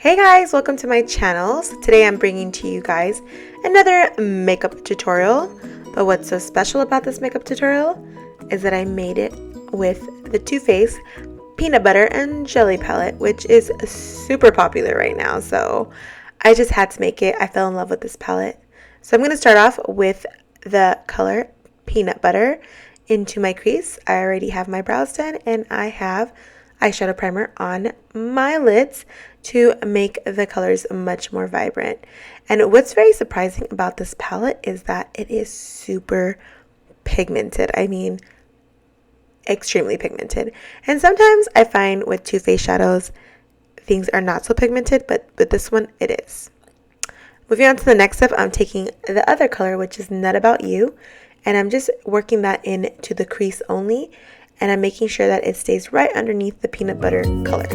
Hey guys, welcome to my channel. So today I'm bringing to you guys another makeup tutorial. But what's so special about this makeup tutorial is that I made it with the Too Faced Peanut Butter and Jelly palette, which is super popular right now. So I just had to make it. I fell in love with this palette. So I'm going to start off with the color Peanut Butter into my crease. I already have my brows done and I have eyeshadow primer on my lids to make the colors much more vibrant. And what's very surprising about this palette is that it is super pigmented. I mean, extremely pigmented. And sometimes I find with Too Faced shadows, things are not so pigmented, but with this one, it is. Moving on to the next step, I'm taking the other color, which is Not About You, and I'm just working that into the crease only, and I'm making sure that it stays right underneath the peanut butter color.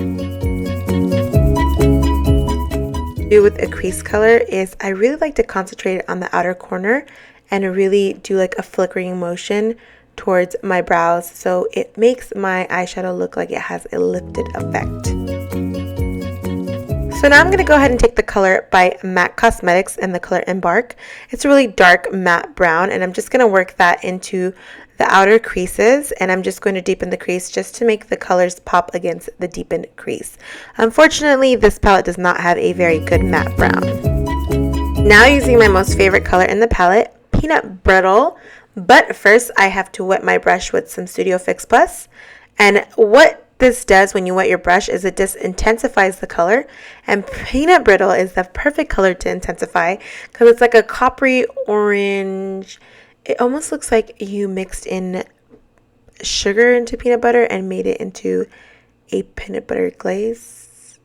Do with a crease color is I really like to concentrate on the outer corner and really do like a flickering motion towards my brows, so it makes my eyeshadow look like it has a lifted effect. So now I'm going to go ahead and take the color by MAC Cosmetics and the color EMBARK. It's a really dark matte brown, and I'm just going to work that into the outer creases, and I'm just going to deepen the crease just to make the colors pop against the deepened crease. Unfortunately, this palette does not have a very good matte brown. Now using my most favorite color in the palette, Peanut Brittle, but first I have to wet my brush with some Studio Fix Plus, and what this does when you wet your brush is it just intensifies the color, and Peanut Brittle is the perfect color to intensify because it's like a coppery orange. It almost looks like you mixed in sugar into peanut butter and made it into a peanut butter glaze.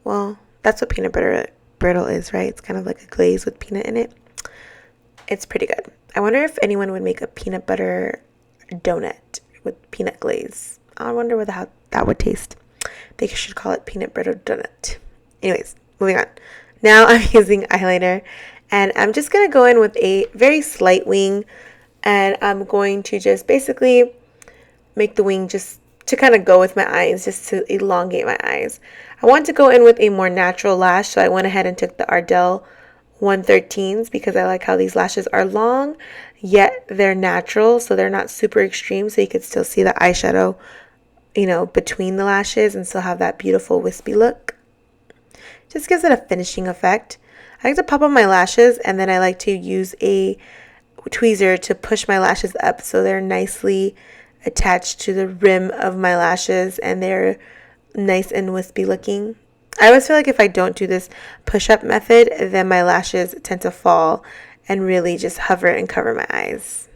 Well, that's what peanut butter brittle is, right? It's kind of like a glaze with peanut in it. It's pretty good. I wonder if anyone would make a peanut butter donut with peanut glaze. I wonder how that would taste. They should call it peanut butter donut. Anyways, moving on. Now I'm using eyeliner, and I'm just going to go in with a very slight wing, and I'm going to just basically make the wing just to kind of go with my eyes, just to elongate my eyes. I want to go in with a more natural lash, so I went ahead and took the Ardell 113s because I like how these lashes are long, yet they're natural, so they're not super extreme, so you could still see the eyeshadow, you know, between the lashes and still have that beautiful wispy look. Just gives it a finishing effect. I like to pop on my lashes, and then I like to use a tweezer to push my lashes up so they're nicely attached to the rim of my lashes and they're nice and wispy looking. I always feel like if I don't do this push-up method, then my lashes tend to fall and really just hover and cover my eyes.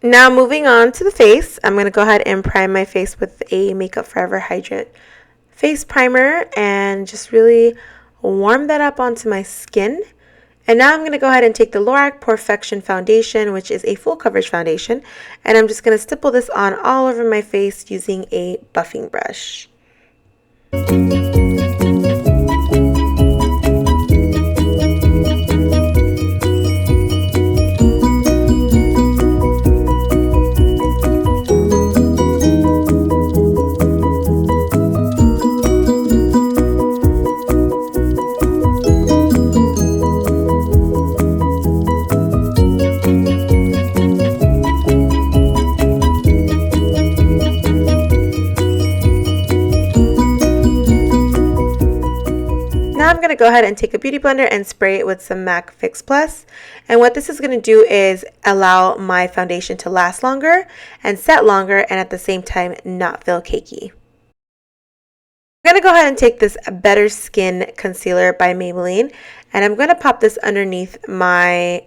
Now moving on to the face, I'm going to go ahead and prime my face with a Makeup Forever Hydrant face primer and just really warm that up onto my skin. And now I'm going to go ahead and take the Lorac Perfection Foundation, which is a full coverage foundation, and I'm just going to stipple this on all over my face using a buffing brush. Now I'm going to go ahead and take a beauty blender and spray it with some MAC Fix Plus. And what this is going to do is allow my foundation to last longer and set longer and at the same time not feel cakey. I'm going to go ahead and take this Better Skin Concealer by Maybelline, and I'm going to pop this underneath my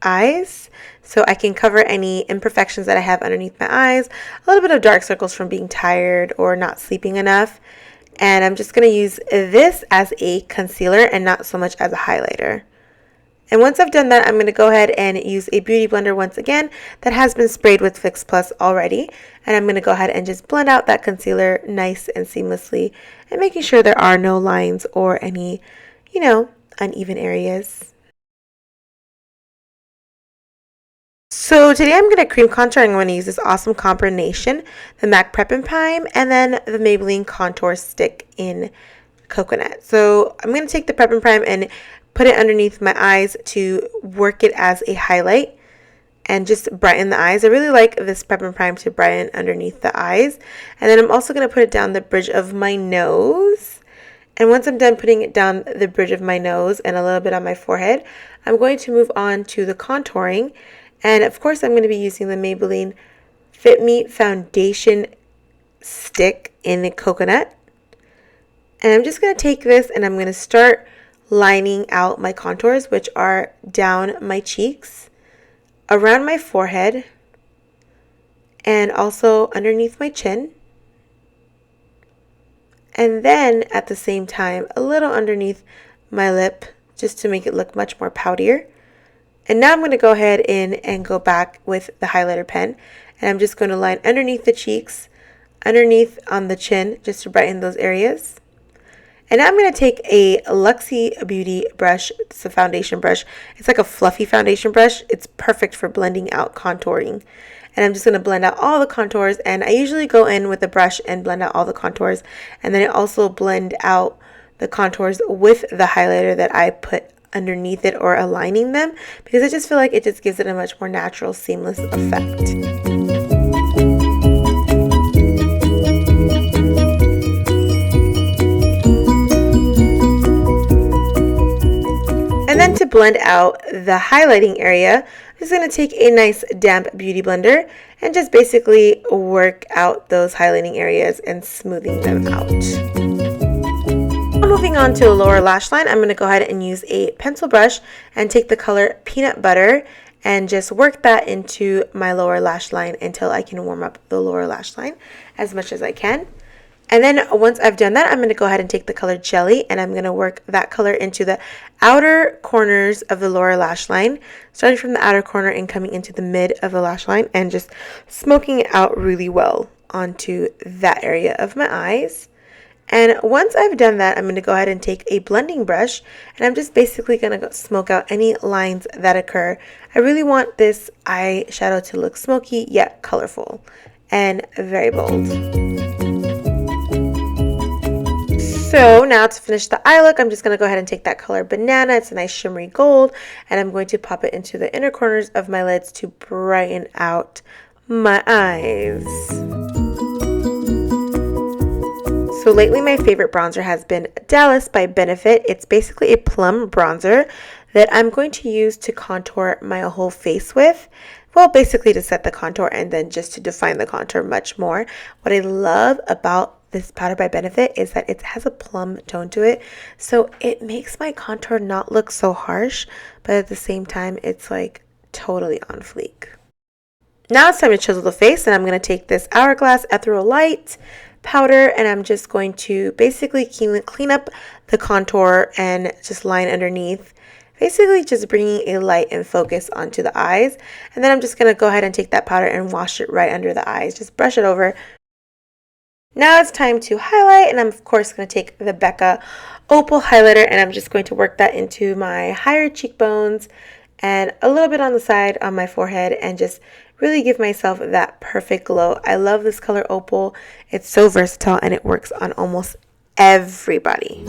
eyes so I can cover any imperfections that I have underneath my eyes, a little bit of dark circles from being tired or not sleeping enough. And I'm just going to use this as a concealer and not so much as a highlighter. And once I've done that, I'm going to go ahead and use a beauty blender once again that has been sprayed with Fix Plus already. And I'm going to go ahead and just blend out that concealer nice and seamlessly and making sure there are no lines or any, uneven areas. So today I'm going to cream contour. I'm going to use this awesome combination, the MAC Prep and Prime, and then the Maybelline Contour Stick in Coconut. So I'm going to take the Prep and Prime and put it underneath my eyes to work it as a highlight and just brighten the eyes. I really like this Prep and Prime to brighten underneath the eyes. And then I'm also going to put it down the bridge of my nose. And once I'm done putting it down the bridge of my nose and a little bit on my forehead, I'm going to move on to the contouring. And of course, I'm going to be using the Maybelline Fit Me Foundation Stick in Coconut. And I'm just going to take this and I'm going to start lining out my contours, which are down my cheeks, around my forehead, and also underneath my chin. And then at the same time, a little underneath my lip, just to make it look much more poutier. And now I'm going to go ahead and go back with the highlighter pen. And I'm just going to line underneath the cheeks, underneath on the chin, just to brighten those areas. And now I'm going to take a Luxie Beauty brush. It's a foundation brush. It's like a fluffy foundation brush. It's perfect for blending out contouring. And I'm just going to blend out all the contours. And I usually go in with a brush and blend out all the contours. And then I also blend out the contours with the highlighter that I put underneath it or aligning them, because I just feel like it just gives it a much more natural, seamless effect. And then to blend out the highlighting area, I'm just going to take a nice damp beauty blender and just basically work out those highlighting areas and smoothing them out. Moving on to the lower lash line, I'm going to go ahead and use a pencil brush and take the color Peanut Butter and just work that into my lower lash line until I can warm up the lower lash line as much as I can. And then once I've done that, I'm going to go ahead and take the color Jelly and I'm going to work that color into the outer corners of the lower lash line, starting from the outer corner and coming into the mid of the lash line and just smoking it out really well onto that area of my eyes. And once I've done that, I'm going to go ahead and take a blending brush and I'm just basically going to smoke out any lines that occur. I really want this eyeshadow to look smoky yet colorful and very bold. So now to finish the eye look, I'm just going to go ahead and take that color Banana. It's a nice shimmery gold and I'm going to pop it into the inner corners of my lids to brighten out my eyes. So lately my favorite bronzer has been Dallas by Benefit. It's basically a plum bronzer that I'm going to use to contour my whole face with. Well, basically to set the contour and then just to define the contour much more. What I love about this powder by Benefit is that it has a plum tone to it. So it makes my contour not look so harsh, but at the same time it's like totally on fleek. Now it's time to chisel the face and I'm going to take this Hourglass Ethereal Light powder and I'm just going to basically clean up the contour and just line underneath, basically just bringing a light and focus onto the eyes. And then I'm just going to go ahead and take that powder and wash it right under the eyes, just brush it over. Now it's time to highlight and I'm of course going to take the Becca Opal highlighter and I'm just going to work that into my higher cheekbones and a little bit on the side on my forehead and just really give myself that perfect glow. I love this color Opal. It's so versatile and it works on almost everybody.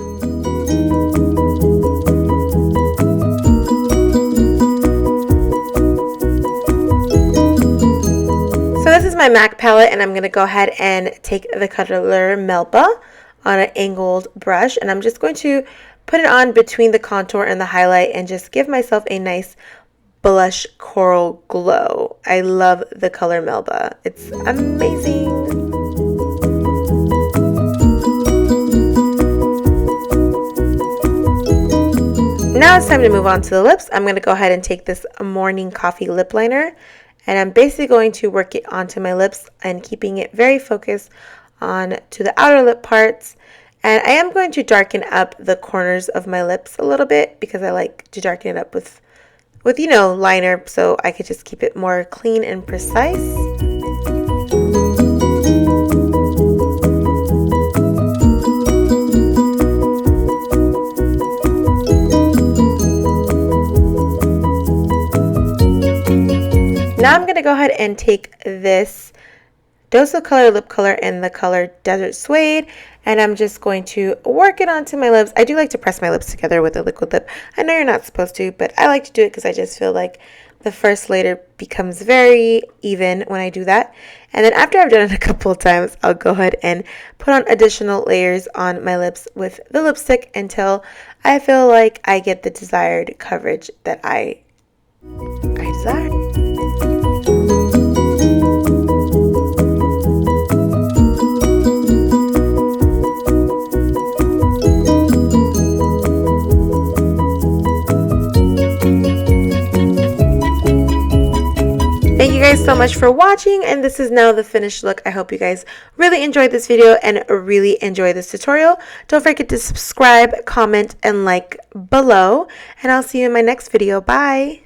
So this is my MAC palette and I'm going to go ahead and take the color Melba on an angled brush and I'm just going to put it on between the contour and the highlight and just give myself a nice blush coral glow. I love the color Melba. It's amazing. Now it's time to move on to the lips. I'm going to go ahead and take this Morning Coffee lip liner and I'm basically going to work it onto my lips and keeping it very focused on to the outer lip parts. And I am going to darken up the corners of my lips a little bit because I like to darken it up with liner so I could just keep it more clean and precise. Now I'm going to go ahead and take this Dose of Color lip color in the color Desert Suede, and I'm just going to work it onto my lips. I do like to press my lips together with a liquid lip. I know you're not supposed to, but I like to do it because I just feel like the first layer becomes very even when I do that. And then after I've done it a couple of times, I'll go ahead and put on additional layers on my lips with the lipstick until I feel like I get the desired coverage that I desire. Thank you guys so much for watching, and this is now the finished look. I hope you guys really enjoyed this video and really enjoy this tutorial. Don't forget to subscribe, comment, and like below, and I'll see you in my next video. Bye!